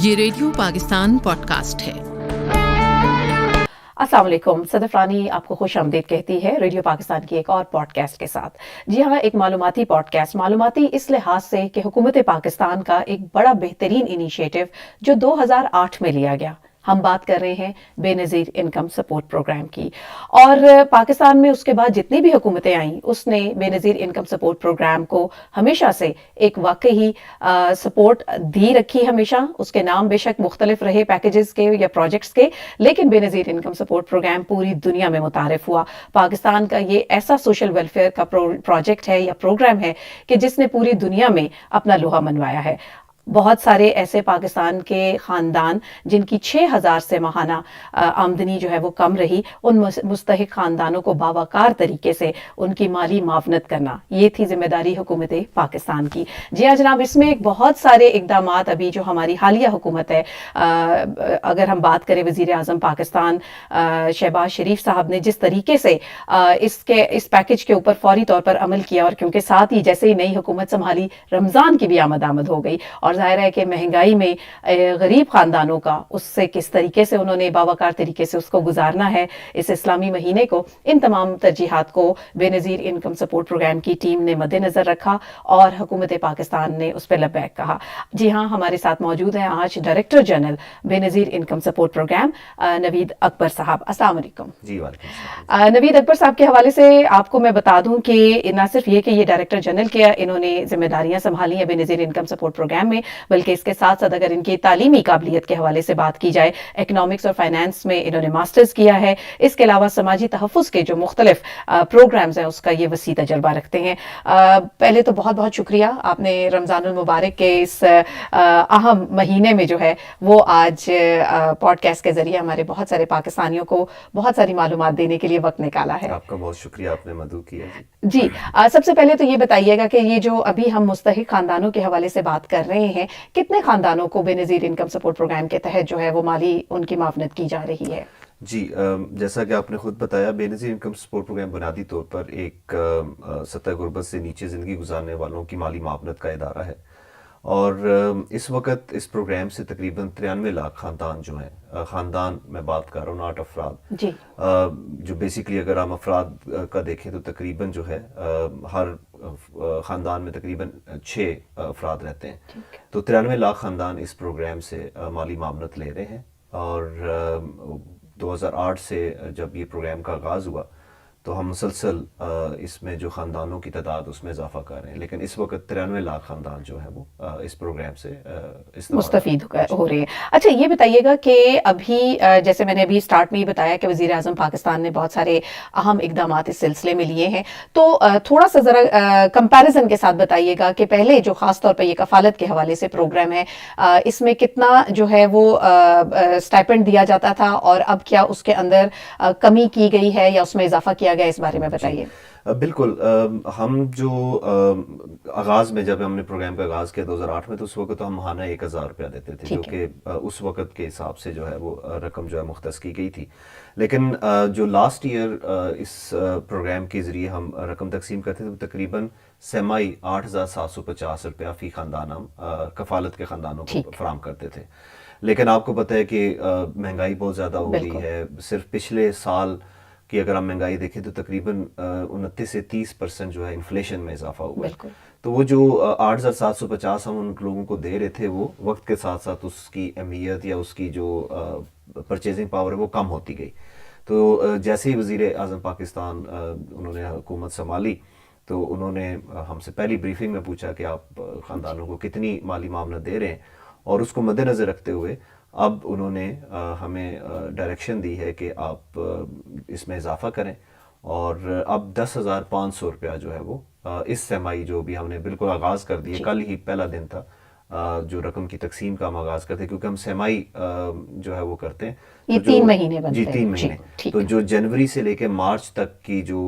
یہ radio Pakistan pod cost ہے۔ السلام علیکم، صدف رانی آپ کو خوش آمدید کہتی ہے ریڈیو پاکستان کی ایک اور پوڈ کاسٹ کے ساتھ۔ جی ہاں، ایک معلوماتی پوڈ کاسٹ، معلوماتی اس لحاظ سے کہ حکومت پاکستان کا ایک بڑا بہترین انیشیٹو جو 2008 میں لیا گیا۔ ہم بات کر رہے ہیں بے نظیر انکم سپورٹ پروگرام کی، اور پاکستان میں اس کے بعد جتنی بھی حکومتیں آئیں اس نے بے نظیر انکم سپورٹ پروگرام کو ہمیشہ سے ایک واقعی سپورٹ دی رکھی۔ ہمیشہ اس کے نام بے شک مختلف رہے پیکیجز کے یا پروجیکٹس کے، لیکن بے نظیر انکم سپورٹ پروگرام پوری دنیا میں متعارف ہوا۔ پاکستان کا یہ ایسا سوشل ویلفیئر کا پروجیکٹ ہے یا پروگرام ہے کہ جس نے پوری دنیا میں اپنا لوہا منوایا ہے۔ بہت سارے ایسے پاکستان کے خاندان جن کی 6,000 سے ماہانہ آمدنی جو ہے وہ کم رہی، ان مستحق خاندانوں کو باوقار طریقے سے ان کی مالی معاونت کرنا، یہ تھی ذمہ داری حکومت پاکستان کی۔ جی ہاں جناب، اس میں بہت سارے اقدامات ابھی جو ہماری حالیہ حکومت ہے، اگر ہم بات کریں وزیر اعظم پاکستان شہباز شریف صاحب نے جس طریقے سے اس پیکج کے اوپر فوری طور پر عمل کیا، اور کیونکہ ساتھ ہی جیسے ہی نئی حکومت سنبھالی رمضان کی بھی آمد ہو گئی، اور ظاہر ہے کہ مہنگائی میں غریب خاندانوں کا اس سے کس طریقے سے انہوں نے باوقار طریقے سے اس کو گزارنا ہے اس اسلامی مہینے کو، ان تمام ترجیحات کو بے نظیر انکم سپورٹ پروگرام کی ٹیم نے مد نظر رکھا اور حکومت پاکستان نے اس پہ لبیک کہا۔ جی ہاں، ہمارے ساتھ موجود ہیں آج ڈائریکٹر جنرل بے نظیر انکم سپورٹ پروگرام نوید اکبر صاحب۔ السلام علیکم۔ جی وعلیکم السلام۔ نوید اکبر صاحب کے حوالے سے آپ کو میں بتا دوں کہ نہ صرف یہ کہ یہ ڈائریکٹر جنرل کے انہوں نے ذمہ داریاں سنبھالی ہیں بے نظیر انکم سپورٹ پروگرام میں، بلکہ اس کے ساتھ ساتھ اگر ان کی تعلیمی قابلیت کے حوالے سے بات کی جائے، اکنامکس اور فائنانس میں انہوں نے ماسٹرز کیا ہے۔ اس کے علاوہ سماجی تحفظ کے جو مختلف پروگرامز ہیں اس کا یہ وسیع تجربہ رکھتے ہیں۔ پہلے تو بہت بہت شکریہ، آپ نے رمضان المبارک کے اس اہم مہینے میں جو ہے وہ آج پوڈ کاسٹ کے ذریعے ہمارے بہت سارے پاکستانیوں کو بہت ساری معلومات دینے کے لیے وقت نکالا ہے۔ آپ کا بہت شکریہ، آپ نے مدعو کیا۔ جی، سب سے پہلے تو یہ بتائیے گا کہ یہ جو ابھی ہم مستحق خاندانوں کے حوالے سے بات کر رہے ہیں، کتنے خاندانوں کو بے نظیر انکم سپورٹ پروگرام کے تحت جو ہے وہ مالی ان کی معاونت کی جا رہی ہے؟ جی، جیسا کہ آپ نے خود بتایا، بے نظیر انکم سپورٹ پروگرام بنیادی طور پر ایک سطح غربت سے نیچے زندگی گزارنے والوں کی مالی معاونت کا ادارہ ہے، اور اس وقت اس پروگرام سے تقریباً 93 لاکھ خاندان جو ہیں، خاندان میں بات کر رہا ہوں، ناٹ افراد، جی، جو بیسیکلی اگر ہم افراد کا دیکھیں تو تقریباً جو ہے ہر خاندان میں تقریباً 6 افراد رہتے ہیں، تو 93 لاکھ خاندان اس پروگرام سے مالی معاونت لے رہے ہیں۔ اور 2008 سے جب یہ پروگرام کا آغاز ہوا تو ہم مسلسل اس میں جو خاندانوں کی تعداد اس میں اضافہ کر رہے ہیں، لیکن اس وقت 93 لاکھ خاندان جو ہے وہ اس پروگرام سے مستفید ہو رہے ہیں۔ اچھا، یہ بتائیے گا کہ ابھی جیسے میں نے ابھی سٹارٹ میں ہی بتایا کہ وزیر اعظم پاکستان نے بہت سارے اہم اقدامات اس سلسلے میں لیے ہیں، تو تھوڑا سا ذرا کمپیریزن کے ساتھ بتائیے گا کہ پہلے جو خاص طور پہ یہ کفالت کے حوالے سے پروگرام ہے، اس میں کتنا جو ہے وہ اسٹائپنڈ دیا جاتا تھا، اور اب کیا اس کے اندر کمی کی گئی ہے یا اس میں اضافہ کیا گیا، اس بارے میں بتائیے۔ بالکل، ہم جو آغاز میں جب ہم نے پروگرام کا آغاز کیا 2008 میں، تو اس وقت ہم ماہانہ 1,000 روپیہ دیتے تھے، جو کہ اس وقت کے حساب سے جو ہے وہ رقم جو ہے مختص کی گئی تھی۔ لیکن جو لاسٹ ایئر اس پروگرام کے ذریعے ہم رقم تقسیم کرتے تھے، وہ تقریباً سیمائی 8,750 روپیہ فی خاندان ہم کفالت کے خاندانوں کو فراہم کرتے تھے۔ لیکن آپ کو پتہ ہے کہ مہنگائی بہت زیادہ ہو گئی ہے۔ صرف پچھلے سال کہ اگر ہم مہنگائی دیکھیں تو تقریباً 29 سے 30% جو ہے انفلیشن میں اضافہ ہوا ہے، تو وہ جو 8,750 ہم ان لوگوں کو دے رہے تھے، وہ وقت کے ساتھ ساتھ اس کی اہمیت یا اس کی جو پرچیزنگ پاور ہے وہ کم ہوتی گئی۔ تو جیسے ہی وزیر اعظم پاکستان انہوں نے حکومت سنبھالی تو انہوں نے ہم سے پہلی بریفنگ میں پوچھا کہ آپ خاندانوں کو کتنی مالی معاونت دے رہے ہیں، اور اس کو مد نظر رکھتے ہوئے اب انہوں نے ہمیں ڈائریکشن دی ہے کہ آپ اس میں اضافہ کریں، اور اب 10,500 روپیہ جو ہے وہ اس سیمائی جو بھی ہم نے بالکل آغاز کر دی ہے، کل ہی پہلا دن تھا جو رقم کی تقسیم کا ہم آغاز کرتے ہیں، کیونکہ ہم سیمائی جو ہے وہ کرتے ہیں، یہ 3 مہینے بنتے ہیں۔ جی 3 مہینے، تو جو جنوری سے لے کے مارچ تک کی جو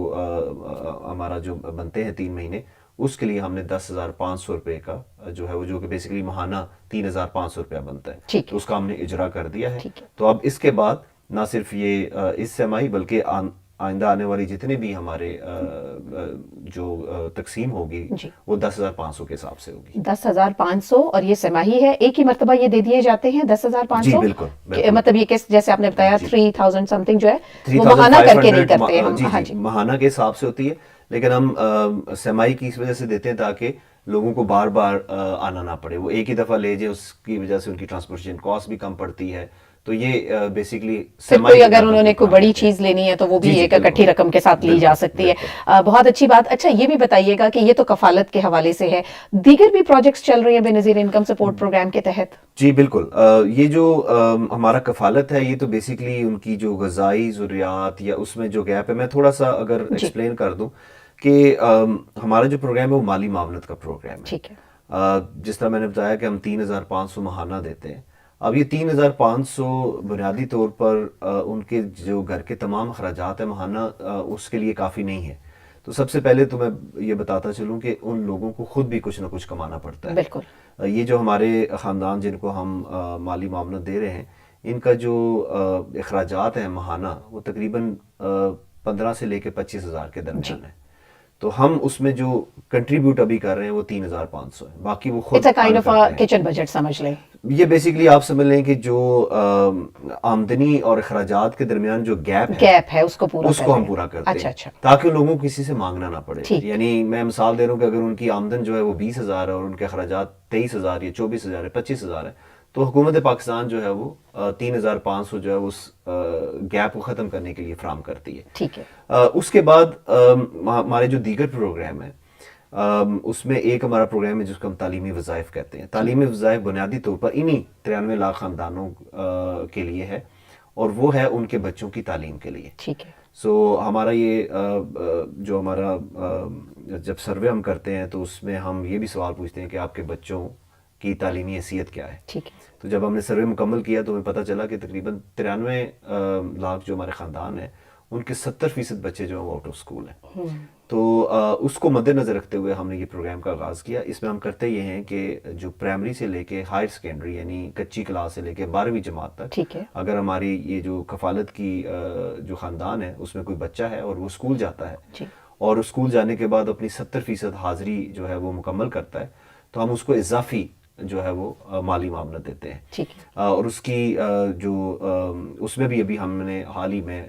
ہمارا جو بنتے ہیں 3 مہینے، اس کے لیے ہم نے 10,500 روپے کا جو ہے وہ، جو کہ بیسیکلی ماہانہ 3,500 روپیہ بنتا ہے، تو اس کا ہم نے اجرا کر دیا ہے۔ تو اب اس کے بعد نہ صرف یہ اس سیمائی بلکہ آئندہ آنے والی جتنے بھی ہمارے جو تقسیم ہوگی وہ 10,500 کے حساب سے ہوگی. 10,500 اور یہ سماہی ہے, ایک ہی مرتبہ یہ دے دیے جاتے ہیں 10,500؟ جی بالکل, مطلب یہ جیسے آپ نے بتایا 3,000 سم تھنگ جو ہے وہ ماہانہ کر کے نہیں کرتے ہم. جی جی ماہانہ کے حساب سے ہوتی ہے, لیکن ہم سمائی کی اس وجہ سے دیتے ہیں تاکہ لوگوں کو بار بار آنا نہ پڑے, وہ ایک ہی دفعہ لے جائے, اس کی وجہ سے ان کی ٹرانسپورٹیشن کاسٹ بھی کم پڑتی ہے. تو یہ بیسیکلی کوئی اگر انہوں نے کوئی بڑی چیز لینی ہے تو وہ بھی ایک اکٹھی رقم کے ساتھ لی جا سکتی ہے. بہت اچھی بات. اچھا یہ بھی بتائیے گا کہ یہ تو کفالت کے حوالے سے ہے, دیگر بھی پروجیکٹس چل رہے ہیں بے نظیر انکم سپورٹ پروگرام کے تحت؟ جی بالکل, یہ جو ہمارا کفالت ہے یہ تو بیسیکلی ان کی جو غذائی ضروریات یا اس میں جو گیپ ہے, میں تھوڑا سا اگر ایکسپلین کر دوں کہ ہمارا جو پروگرام ہے وہ مالی معاونت کا پروگرام ہے. ٹھیک ہے. جس طرح میں نے بتایا کہ ہم 3,500 ماہانہ دیتے ہیں. اب یہ 3,500 بنیادی طور پر ان کے جو گھر کے تمام اخراجات ہیں ماہانہ اس کے لیے کافی نہیں ہے. تو سب سے پہلے تو میں یہ بتاتا چلوں کہ ان لوگوں کو خود بھی کچھ نہ کچھ کمانا پڑتا ہے. بالکل. یہ جو ہمارے خاندان جن کو ہم مالی معاونت دے رہے ہیں ان کا جو اخراجات ہیں ماہانہ وہ تقریباً 15 سے لے کے 25,000 کے درمیان ہے. تو ہم اس میں جو کنٹریبیوٹ ابھی کر رہے ہیں وہ 3,500 ہے, باقی وہ خود کائنڈ آف کچن بجٹ سمجھ لیں. یہ بیسیکلی آپ سمجھ لیں کہ جو آمدنی اور اخراجات کے درمیان جو گیپ ہے اس کو ہم پورا کرتے ہیں تاکہ لوگوں کو کسی سے مانگنا نہ پڑے. یعنی میں مثال دے رہا ہوں کہ اگر ان کی آمدن جو ہے وہ 20,000 ہے اور ان کے اخراجات 23,000 یا 24,000 ہے 25,000 ہے تو حکومت پاکستان جو ہے وہ 3,500 جو ہے اس گیپ کو ختم کرنے کے لیے فراہم کرتی ہے. ٹھیک ہے. اس کے بعد ہمارے جو دیگر پروگرام ہیں اس میں ایک ہمارا پروگرام ہے جس کو ہم تعلیمی وظائف کہتے ہیں. تعلیمی وظائف بنیادی طور پر انہی 93 لاکھ خاندانوں کے لیے ہے اور وہ ہے ان کے بچوں کی تعلیم کے لیے. ٹھیک ہے. سو ہمارا یہ جو ہمارا جب سروے ہم کرتے ہیں تو اس میں ہم یہ بھی سوال پوچھتے ہیں کہ آپ کے بچوں کی تعلیمی حیثیت کیا ہے. ٹھیک ہے. تو جب ہم نے سروے مکمل کیا تو ہمیں پتہ چلا کہ تقریباً 93 لاکھ جو ہمارے خاندان ہیں ان کے 70% بچے جو ہیں وہ آؤٹ آف اسکول ہیں. تو اس کو مد نظر رکھتے ہوئے ہم نے یہ پروگرام کا آغاز کیا. اس میں ہم کرتے یہ ہیں کہ جو پرائمری سے لے کے ہائر سیکنڈری یعنی کچی کلاس سے لے کے 12ویں جماعت تک اگر ہماری یہ جو کفالت کی جو خاندان ہے اس میں کوئی بچہ ہے اور وہ اسکول جاتا ہے اور اسکول جانے کے بعد اپنی 70% حاضری جو ہے وہ مکمل کرتا ہے تو ہم اس کو اضافی جو ہے وہ مالی معاونت دیتے ہیں. اور اس کی جو اس میں بھی ابھی ہم نے حال ہی میں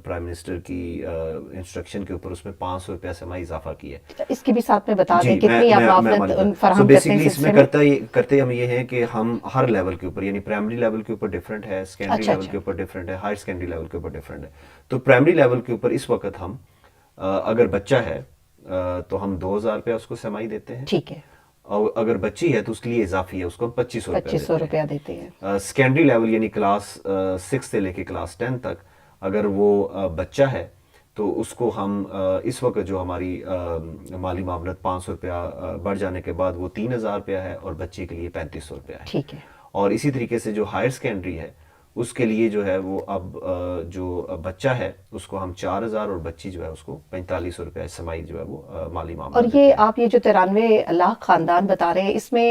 پرائم منسٹر کی انسٹرکشن کے اوپر اس میں 500 روپیہ سمائی اضافہ کیا ہے. اس کی بھی ساتھ میں بتا دیں کتنی آپ معاونت فراہم کرتے ہیں. اس میں کرتے ہم یہ ہیں کہ ہم ہر لیول کے اوپر یعنی پرائمری لیول کے اوپر ڈفرینٹ ہے, سیکنڈری لیول کے اوپر ڈفرینٹ ہے, ہائر سیکنڈری لیول کے اوپر ڈفرینٹ ہے. تو پرائمری لیول کے اوپر اس وقت ہم اگر بچہ ہے تو ہم 2,000 روپیہ اس کو سمائی دیتے ہیں. ٹھیک ہے. اور اگر بچی ہے تو اس کے لیے اضافی ہے اس کو 2,500 روپیہ دیتے ہیں. سیکنڈری لیول یعنی کلاس 6 سے لے کے کلاس 10 تک اگر وہ بچہ ہے تو اس کو ہم اس وقت جو ہماری مالی معاونت 500 روپیہ بڑھ جانے کے بعد وہ 3,000 روپیہ ہے اور بچے کے لیے 3,500 روپیہ ہے. ٹھیک ہے. اور اسی طریقے سے جو ہائر سیکنڈری ہے اس کے لیے جو ہے وہ اب جو بچہ ہے اس کو ہم 4,000 اور بچی جو ہے اس کو 4500 روپیہ سمائی جو ہے وہ مالی معاملہ. اور یہ آپ یہ جو 93 لاکھ خاندان بتا رہے ہیں اس میں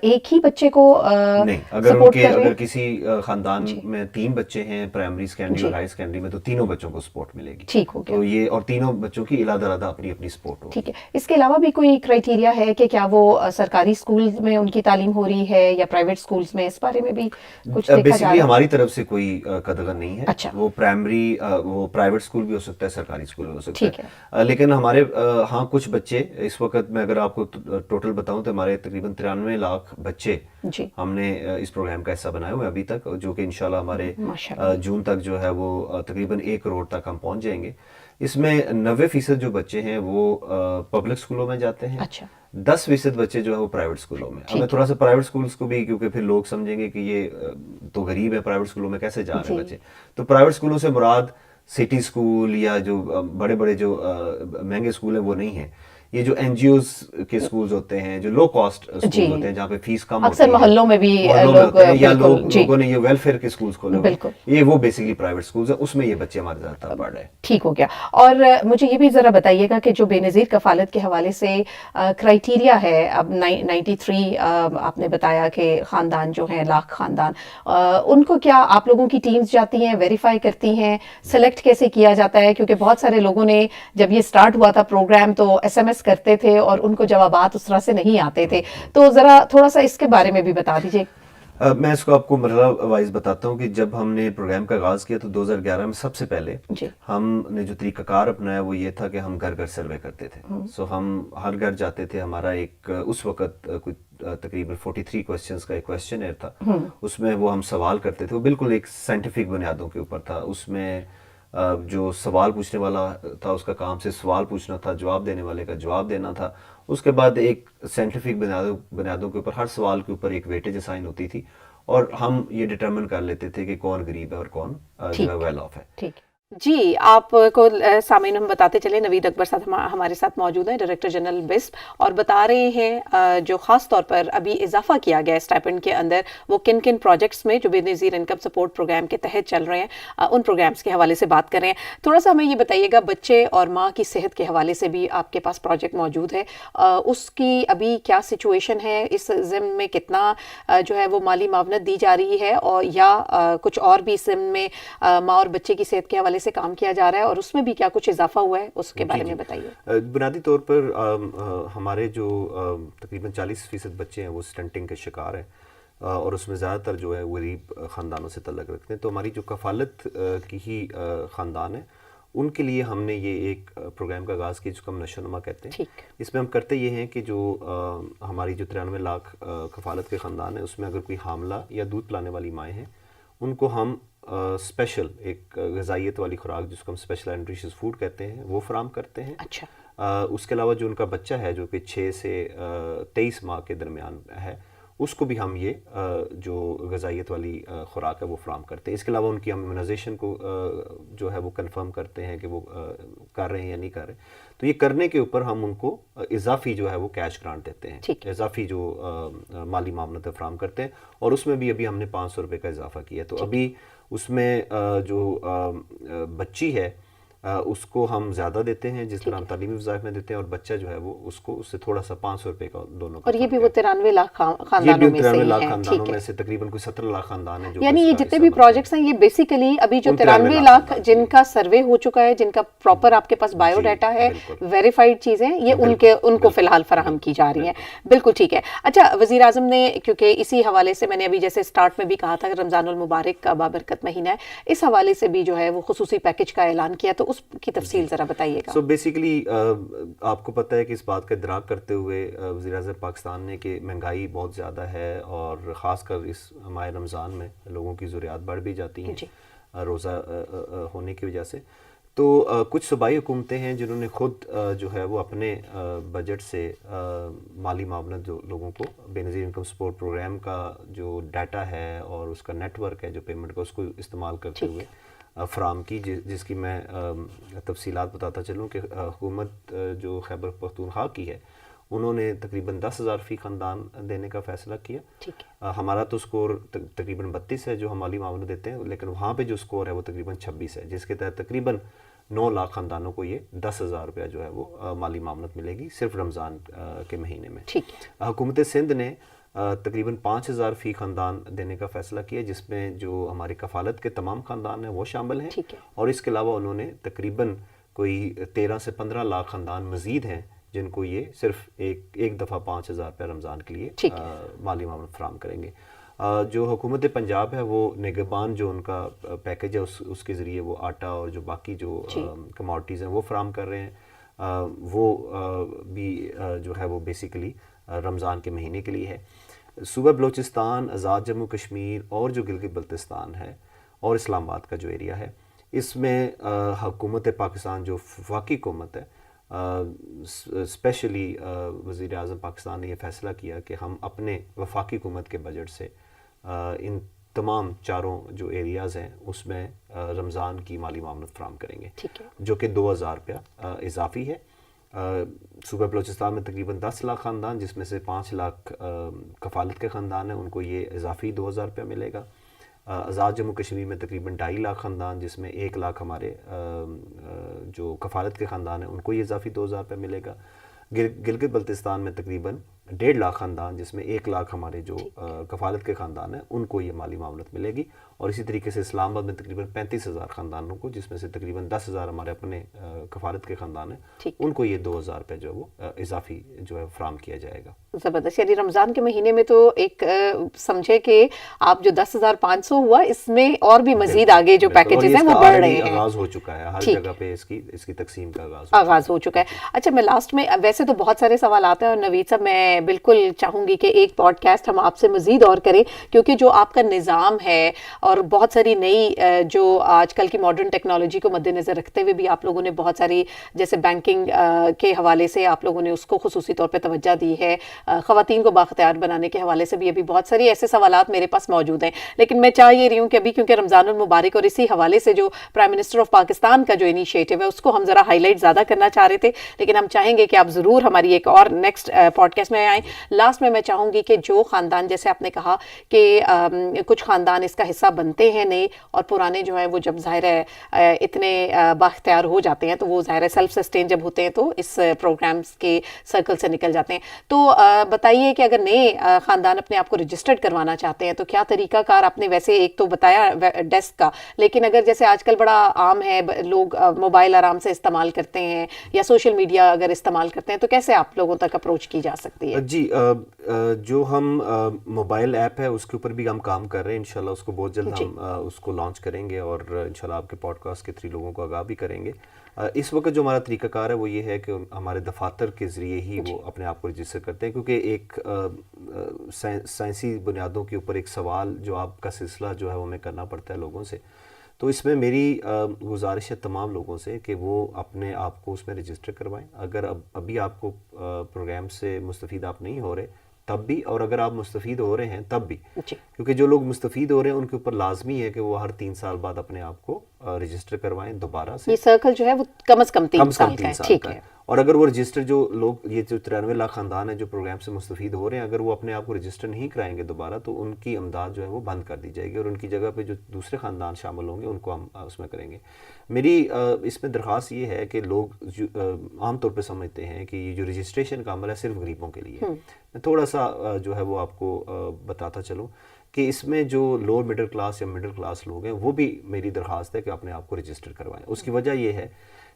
ایک ہی بچے کو نہیں, اگر کسی خاندان میں 3 بچے ہیں پرائمری سیکنڈری اور ہائی سیکنڈری میں تو تینوں بچوں کو سپورٹ ملے گی. ٹھیک ہو گیا. تو یہ اور تینوں بچوں کی علیحدہ علیحدہ اپنی اپنی سپورٹ ہوگی. ٹھیک ہے. اس کے علاوہ بھی کوئی کرائٹیریا ہے کہ کیا وہ سرکاری اسکول میں ان کی تعلیم ہو رہی ہے یا پرائیویٹ اسکولز میں, اس بارے میں بھی کچھ دیکھا جا رہا ہے؟ ہماری طرف سے کوئی قدغن نہیں ہے. اچھا. وہ پرائمری وہ پرائیویٹ اسکول بھی ہو سکتا ہے, سرکاری اسکول بھی ہو سکتا ہے. لیکن ہمارے ہاں کچھ بچے اس وقت میں اگر آپ کو ٹوٹل بتاؤں تو ہمارے تقریباً 93 لاکھ بچے ہم نے اس پروگرام کا حصہ بنائے ہوئے ابھی تک, جو کہ انشاءاللہ ہمارے جون تک جو ہے وہ تقریباً 1 کروڑ تک ہم پہنچ جائیں گے. اس میں 90% جو بچے ہیں وہ پبلک اسکولوں میں جاتے ہیں. 10% بچے جو ہے وہ پرائیویٹ اسکولوں میں. اب میں تھوڑا سا پرائیویٹ اسکولس کو بھی, کیونکہ پھر لوگ سمجھیں گے کہ یہ تو غریب ہے, پرائیویٹ اسکولوں میں کیسے جا رہے ہیں بچے. تو پرائیویٹ اسکولوں سے مراد سٹی اسکول یا جو بڑے بڑے جو مہنگے اسکول ہیں وہ نہیں ہیں. یہ جو این جی اوز کے اسکولز ہوتے ہیں, جو لو کاسٹ اسکولز ہوتے ہیں جہاں پہ فیس کم اکثر محلوں میں بھی لوگ یا لوگوں نے یہ ویلفیئر کے اسکولز کھولے ہوئے, یہ وہ بیسکلی پرائیوٹ اسکولز ہیں, اس میں یہ بچے ہمارے زیادہ تر پڑھ رہے ہیں. ٹھیک ہو گیا. اور مجھے یہ بھی ذرا بتائیے گا کہ جو بے نظیر کفالت کے حوالے سے کرائیٹیریا ہے, اب 93 آپ نے بتایا کہ خاندان جو ہیں لاکھ خاندان, ان کو کیا آپ لوگوں کی ٹیمز جاتی ہیں, ویریفائی کرتی ہیں, سلیکٹ کیسے کیا جاتا ہے؟ کیونکہ بہت سارے لوگوں نے جب یہ سٹارٹ ہوا تھا پروگرام تو ایس ایم ایس کرتے تھے اور ان کو جوابات اس طرح سے نہیں آتے تھے, تو ذرا تھوڑا سا اس کے بارے میں بھی بتا دیجیے. میں اس کو آپ کو مرحلہ وائز بتاتا ہوں کہ جب ہم نے پروگرام کا آغاز کیا تو 2011 میں سب سے پہلے ہم نے جو طریقہ کار اپنایا وہ یہ تھا کہ ہم گھر گھر سروے کرتے تھے. سو ہم ہر گھر جاتے تھے. ہمارا ایک اس وقت تقریباً 43 کوسچنز کا ایک کوسچنئر تھا, اس میں وہ ہم سوال کرتے تھے, وہ بالکل ایک سائنٹیفک بنیادوں کے اوپر تھا. اس میں جو سوال پوچھنے والا تھا اس کا کام سے سوال پوچھنا تھا, جواب دینے والے کا جواب دینا تھا. اس کے بعد ایک سائنٹیفک بنیادوں کے اوپر ہر سوال کے اوپر ایک ویٹیج اسائن ہوتی تھی, اور ہم یہ ڈٹرمن کر لیتے تھے کہ کون غریب ہے اور کون جو ہے ویل آف ہے. ٹھیک جی, آپ کو سامعین ہم بتاتے چلیں, نوید اکبر صاحب ہمارے ساتھ موجود ہیں, ڈائریکٹر جنرل بسپ, اور بتا رہے ہیں جو خاص طور پر ابھی اضافہ کیا گیا اسٹائپنڈ کے اندر وہ کن کن پروجیکٹس میں جو بے نظیر انکم سپورٹ پروگرام کے تحت چل رہے ہیں, ان پروگرامز کے حوالے سے بات کر رہے ہیں. تھوڑا سا ہمیں یہ بتائیے گا, بچے اور ماں کی صحت کے حوالے سے بھی آپ کے پاس پروجیکٹ موجود ہے, اس کی ابھی کیا سچویشن ہے, اس ضمن میں کتنا جو ہے وہ مالی معاونت دی جا رہی ہے, اور یا کچھ اور بھی اس ضمن میں ماں اور بچے کی صحت کے حوالے سے کام کیا جا رہا ہے, اور اس میں بھی کیا کچھ اضافہ ہوا ہے, اس کے بارے میں بتائیے. بنیادی طور پر ہمارے جو تقریباً 40% بچے ہیں وہ سٹنٹنگ کے شکار ہیں, اور اس میں زیادہ تر جو ہے غریب خاندانوں سے تعلق رکھتے ہیں. تو ہماری جو کفالت کی ہی خاندان ہے ان کے لیے ہم نے یہ ایک پروگرام کا آغاز کیا جس کو ہم نشو نما کہتے ہیں. اس میں ہم کرتے یہ ہیں کہ جو ہماری جو 93 لاکھ کفالت کے خاندان ہیں اس میں اگر کوئی حاملہ یا دودھ پلانے والی مائیں ہیں ان کو ہم اسپیشل ایک غذائیت والی خوراک جس کو ہم اسپیشل اینڈ نیوٹریشس فوڈ کہتے ہیں وہ فراہم کرتے ہیں. اس کے علاوہ جو ان کا بچہ ہے جو کہ 6 سے 23 ماہ کے درمیان ہے اس کو بھی ہم یہ جو غذائیت والی خوراک ہے وہ فراہم کرتے ہیں. اس کے علاوہ ان کی ہم امیونائزیشن کو جو ہے وہ کنفرم کرتے ہیں کہ وہ کر رہے ہیں یا نہیں کر رہے. تو یہ کرنے کے اوپر ہم ان کو اضافی جو ہے وہ کیش گرانٹ دیتے ہیں, اضافی جو مالی معاونت فراہم کرتے ہیں, اور اس میں بھی ابھی ہم نے 500 روپے کا اضافہ کیا. تو ابھی اس میں جو بچی ہے اس کو ہم زیادہ دیتے ہیں جس طرح ہم تعلیمی وظائف میں دیتے ہیں, اور بچہ جو ہے وہ اس کو اس سے تھوڑا سا 500 روپے کا دونوں کا. اور یہ بھی وہ 93 لاکھ خاندانوں میں سے ہیں. 93 لاکھ خاندانوں میں سے تقریباً کوئی 17 لاکھ خاندان ہیں جو, یعنی یہ جتنے بھی پروجیکٹس ہیں یہ بیسیکلی ابھی جو 93 لاکھ جن کا سروے ہو چکا ہے, جن کا پراپر آپ کے پاس بایو ڈیٹا ہے, ویریفائڈ چیزیں, یہ ان کو فی الحال فراہم کی جا رہی ہیں. بالکل ٹھیک ہے. اچھا, وزیر اعظم نے کیونکہ اسی حوالے سے میں نے ابھی جیسے اسٹارٹ میں بھی کہا تھا کہ رمضان المبارک کا بابرکت مہینہ ہے, اس حوالے سے بھی جو ہے وہ خصوصی پیکج کا اعلان کیا, تو اس کی تفصیل ذرا بتائیے گا. سو بیسیکلی آپ کو پتہ ہے کہ اس بات کا ادراک کرتے ہوئے وزیر اعظم پاکستان نے کہ مہنگائی بہت زیادہ ہے, اور خاص کر اس ماہ رمضان میں لوگوں کی ضروریات بڑھ بھی جاتی ہیں روزہ ہونے کی وجہ سے. تو کچھ صوبائی حکومتیں ہیں جنہوں نے خود جو ہے وہ اپنے بجٹ سے مالی معاونت جو لوگوں کو بے نظیر انکم سپورٹ پروگرام کا جو ڈیٹا ہے اور اس کا نیٹ ورک ہے جو پیمنٹ کا, اس کو استعمال کرتے ہوئے فراہم کی, جس کی میں تفصیلات بتاتا چلوں کہ حکومت جو خیبر پختونخوا کی ہے انہوں نے تقریباً 10,000 فی خاندان دینے کا فیصلہ کیا. ہمارا تو سکور تقریباً 32 ہے جو ہم مالی معاونت دیتے ہیں, لیکن وہاں پہ جو سکور ہے وہ تقریباً 26 ہے, جس کے تحت تقریباً 9 لاکھ خاندانوں کو یہ 10,000 روپیہ جو ہے وہ مالی معاونت ملے گی صرف رمضان کے مہینے میں. حکومت سندھ نے تقریباً 5,000 فی خاندان دینے کا فیصلہ کیا, جس میں جو ہماری کفالت کے تمام خاندان ہیں وہ شامل ہیں, اور اس کے علاوہ انہوں نے تقریباً کوئی 13 سے 15 لاکھ خاندان مزید ہیں جن کو یہ صرف ایک دفعہ 5,000 روپے رمضان کے لیے مالی معاونت فراہم کریں گے. جو حکومت پنجاب ہے وہ نگہبان جو ان کا پیکج ہے اس کے ذریعے وہ آٹا اور جو باقی جو کموڈٹیز ہیں وہ فراہم کر رہے ہیں. وہ بھی جو ہے وہ بیسیکلی رمضان کے مہینے کے لیے ہے. صوبہ بلوچستان, آزاد جموں کشمیر اور جو گلگت بلتستان ہے اور اسلام آباد کا جو ایریا ہے, اس میں حکومت پاکستان جو وفاقی حکومت ہے اسپیشلی وزیر اعظم پاکستان نے یہ فیصلہ کیا کہ ہم اپنے وفاقی حکومت کے بجٹ سے ان تمام چاروں جو ایریاز ہیں اس میں رمضان کی مالی معاونت فراہم کریں گے, جو کہ 2,000 روپیہ اضافی ہے. صوبہ بلوچستان میں تقریباً 10 لاکھ خاندان، جس میں سے 5 لاکھ کفالت کے خاندان ہیں، ان کو یہ اضافی 2000 روپیہ ملے گا۔ آزاد جموں کشمیر میں تقریباً 2.5 لاکھ خاندان، جس میں 1 لاکھ ہمارے جو کفالت کے خاندان ہیں ان کو یہ اضافی 2000 روپیہ ملے گا۔ گلگت بلتستان میں تقریباً 1.5 لاکھ خاندان، جس میں 1 لاکھ ہمارے جو کفالت کے خاندان ہیں ان کو یہ مالی معاونت ملے گی۔ اور اسی طریقے سے اسلام آباد میں تقریباً 35,000 خاندانوں کو، جس میں سے تقریباً 10,000 ہمارے اپنے کفالت کے خاندان ہیں، ان کو یہ 2000 روپے جو ہے وہ اضافی جو ہے فراہم کیا جائے گا۔ زبردست، یعنی رمضان کے مہینے میں تو ایک سمجھے کہ آپ جو 10,500 ہوا، اس میں اور بھی مزید آگے جو پیکیجز ہیں وہ بڑھ رہے ہیں۔ آغاز ہو چکا ہے، ہر جگہ پہ اس کی تقسیم کا آغاز ہو چکا ہے۔ اچھا، میں لاسٹ میں، ویسے تو بہت سارے سوالات ہیں اور نوید صاحب میں بالکل چاہوں گی کہ ایک پوڈ کاسٹ ہم آپ سے مزید اور کریں، کیونکہ جو آپ کا نظام ہے اور بہت ساری نئی جو آج کل کی ماڈرن ٹیکنالوجی کو مد نظر رکھتے ہوئے بھی آپ لوگوں نے بہت ساری، جیسے بینکنگ کے حوالے سے آپ لوگوں نے اس کو خصوصی طور پہ توجہ دی ہے، خواتین کو بااختیار بنانے کے حوالے سے بھی ابھی بہت ساری ایسے سوالات میرے پاس موجود ہیں، لیکن میں چاہ یہ رہی ہوں کہ ابھی کیونکہ رمضان المبارک اور اسی حوالے سے جو پرائم منسٹر آف پاکستان کا جو انیشیٹو ہے اس کو ہم ذرا ہائی لائٹ زیادہ کرنا چاہ رہے تھے، لیکن ہم چاہیں گے کہ آپ ضرور ہماری ایک اور نیکسٹ پوڈ کاسٹ میں آئیں۔ لاسٹ میں چاہوں گی کہ جو خاندان، جیسے آپ نے کہا کہ کچھ خاندان اس کا حصہ بنتے ہیں نئے، اور پرانے جو ہیں وہ جب ظاہر ہے اتنے بااختیار ہو جاتے ہیں تو وہ ظاہر ہے سیلف سسٹین جب ہوتے ہیں تو اس پروگرامز کے سرکل سے نکل جاتے ہیں۔ تو بتائیے کہ اگر نئے خاندان اپنے آپ کو رجسٹرڈ کروانا چاہتے ہیں تو کیا طریقہ کار؟ آپ نے ویسے ایک تو بتایا ڈیسک کا، لیکن اگر جیسے آج کل بڑا عام ہے، لوگ موبائل آرام سے استعمال کرتے ہیں یا سوشل میڈیا اگر استعمال کرتے ہیں، تو کیسے آپ لوگوں تک اپروچ کی جا سکتی ہے؟ جی، جو ہم موبائل ایپ ہے اس کے اوپر بھی ہم کام کر رہے ہیں، انشاءاللہ اس کو بہت جلد ہم اس کو لانچ کریں گے اور انشاءاللہ آپ کے پوڈ کاسٹ کے تھری لوگوں کو آگاہ بھی کریں گے۔ اس وقت جو ہمارا طریقہ کار ہے وہ یہ ہے کہ ہمارے دفاتر کے ذریعے ہی وہ اپنے آپ کو رجسٹر کرتے ہیں، کیونکہ ایک سائنسی بنیادوں کے اوپر ایک سوال جواب کا سلسلہ جو ہے وہ ہمیں کرنا پڑتا ہے لوگوں سے۔ تو اس میں میری گزارش ہے تمام لوگوں سے کہ وہ اپنے آپ کو اس میں رجسٹر کروائیں۔ اگر ابھی آپ کو پروگرام سے مستفید آپ نہیں ہو رہے تب بھی، اور اگر آپ مستفید ہو رہے ہیں تب بھی، کیونکہ جو لوگ مستفید ہو رہے ہیں ان کے اوپر لازمی ہے کہ وہ ہر 3 سال بعد اپنے آپ کو رجسٹر کروائیں دوبارہ سے۔ یہ سرکل جو ہے وہ کم از کم 3 سال کا ہے، ٹھیک ہے۔ اور اگر وہ رجسٹر جو لوگ، یہ جو 93 لاکھ خاندان ہیں جو پروگرام سے مستفید ہو رہے ہیں، اگر وہ اپنے آپ کو رجسٹر نہیں کرائیں گے دوبارہ تو ان کی امداد جو ہے وہ بند کر دی جائے گی، اور ان کی جگہ پہ جو دوسرے خاندان شامل ہوں گے ان کو ہم اس میں کریں گے۔ میری اس میں درخواست یہ ہے کہ لوگ عام طور پہ سمجھتے ہیں کہ یہ جو رجسٹریشن کا عمل ہے صرف غریبوں کے لیے۔ میں تھوڑا سا جو ہے وہ آپ کو بتاتا چلوں کہ اس میں جو لوور مڈل کلاس یا مڈل کلاس لوگ ہیں وہ بھی میری درخواست ہے کہ اپنے آپ کو رجسٹر کروائیں۔ اس کی وجہ یہ ہے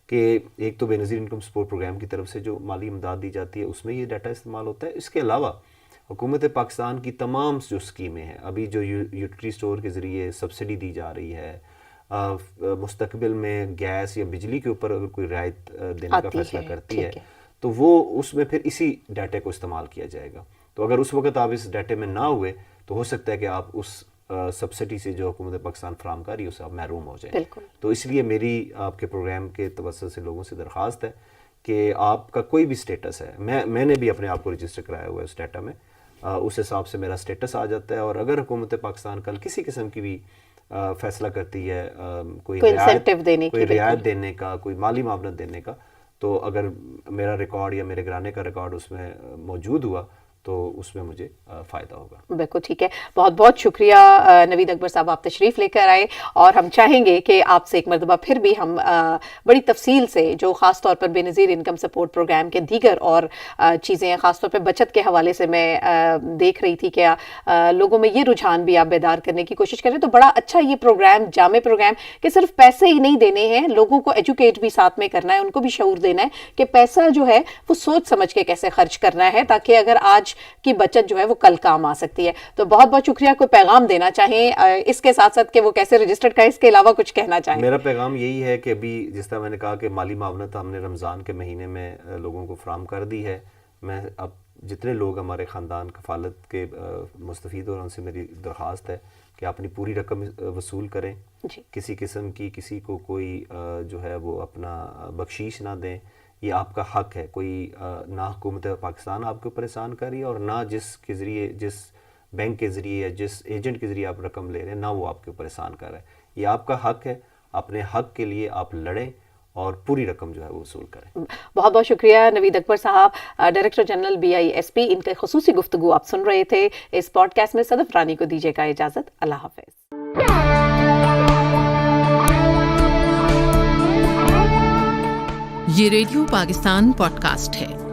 کہ ایک تو بے نظیر انکم سپورٹ پروگرام کی طرف سے جو مالی امداد دی جاتی ہے اس میں یہ ڈیٹا استعمال ہوتا ہے۔ اس کے علاوہ حکومت پاکستان کی تمام جو اسکیمیں ہیں، ابھی جو یوٹیلیٹی اسٹور کے ذریعے سبسڈی دی جا رہی ہے، مستقبل میں گیس یا بجلی کے اوپر اگر کوئی رعایت دینے کا فیصلہ کرتی ہے تو وہ اس میں پھر اسی ڈیٹا کو استعمال کیا جائے گا۔ تو اگر اس وقت آپ اس ڈیٹے میں نہ ہوئے تو ہو سکتا ہے کہ آپ اس سبسڈی سے جو حکومت پاکستان فراہم کر رہی ہے اسے آپ محروم ہو جائیں۔ تو اس لیے میری آپ کے پروگرام کے توسط سے لوگوں سے درخواست ہے کہ آپ کا کوئی بھی سٹیٹس ہے، میں نے بھی اپنے آپ کو رجسٹر کرایا ہوا ہے اس ڈیٹا میں، اس حساب سے میرا سٹیٹس آ جاتا ہے۔ اور اگر حکومت پاکستان کل کسی قسم کی بھی فیصلہ کرتی ہے کوئی رعایت دینے کا، کوئی مالی معاونت دینے کا، تو اگر میرا ریکارڈ یا میرے گھرانے کا ریکارڈ اس میں موجود ہوا تو اس میں مجھے فائدہ ہوگا۔ بالکل ٹھیک ہے، بہت بہت شکریہ نوید اکبر صاحب، آپ تشریف لے کر آئے، اور ہم چاہیں گے کہ آپ سے ایک مرتبہ پھر بھی ہم بڑی تفصیل سے جو خاص طور پر بے نظیر انکم سپورٹ پروگرام کے دیگر اور چیزیں، خاص طور پہ بچت کے حوالے سے میں دیکھ رہی تھی کہ لوگوں میں یہ رجحان بھی آپ بیدار کرنے کی کوشش کریں، تو بڑا اچھا یہ پروگرام، جامع پروگرام، کہ صرف پیسے ہی نہیں دینے ہیں، لوگوں کو ایجوکیٹ بھی ساتھ میں کرنا ہے، ان کو بھی شعور دینا ہے کہ پیسہ جو ہے وہ سوچ سمجھ کے کیسے خرچ کرنا ہے، تاکہ اگر آج کی بچت جو ہے وہ کل کام آ سکتی ہے۔ تو بہت بہت شکریہ۔ کوئی پیغام دینا چاہیں اس کے ساتھ ساتھ کہ وہ کیسے رجسٹرڈ کریں، اس کے علاوہ کچھ کہنا چاہیں؟ میرا پیغام یہی ہے کہ ابھی جس طرح میں نے کہا کہ مالی معاونت ہم نے رمضان کے مہینے میں لوگوں کو فراہم کر دی ہے، میں اب جتنے لوگ ہمارے خاندان کفالت کے مستفید ہو رہے ہیں ان سے میری درخواست ہے کہ اپنی پوری رقم وصول کریں، کسی قسم کی کسی کو کوئی جو ہے وہ اپنا بخشیش نہ دیں، یہ آپ کا حق ہے۔ کوئی نہ حکومت پاکستان آپ کے اوپر احسان کر رہی ہے، اور نہ جس کے ذریعے، جس بینک کے ذریعے یا جس ایجنٹ کے ذریعے آپ رقم لے رہے ہیں، نہ وہ آپ کے اوپر احسان کر رہا ہے۔ یہ آپ کا حق ہے، اپنے حق کے لیے آپ لڑیں اور پوری رقم جو ہے وہ وصول کریں. بہت بہت شکریہ نوید اکبر صاحب, ڈائریکٹر جنرل BISP. ان کے خصوصی گفتگو آپ سن رہے تھے. اس پوڈ کاسٹ میں صدف رانی کو دیجیے گا اجازت. اللہ حافظ. یہ ریڈیو پاکستان پوڈ کاسٹ ہے.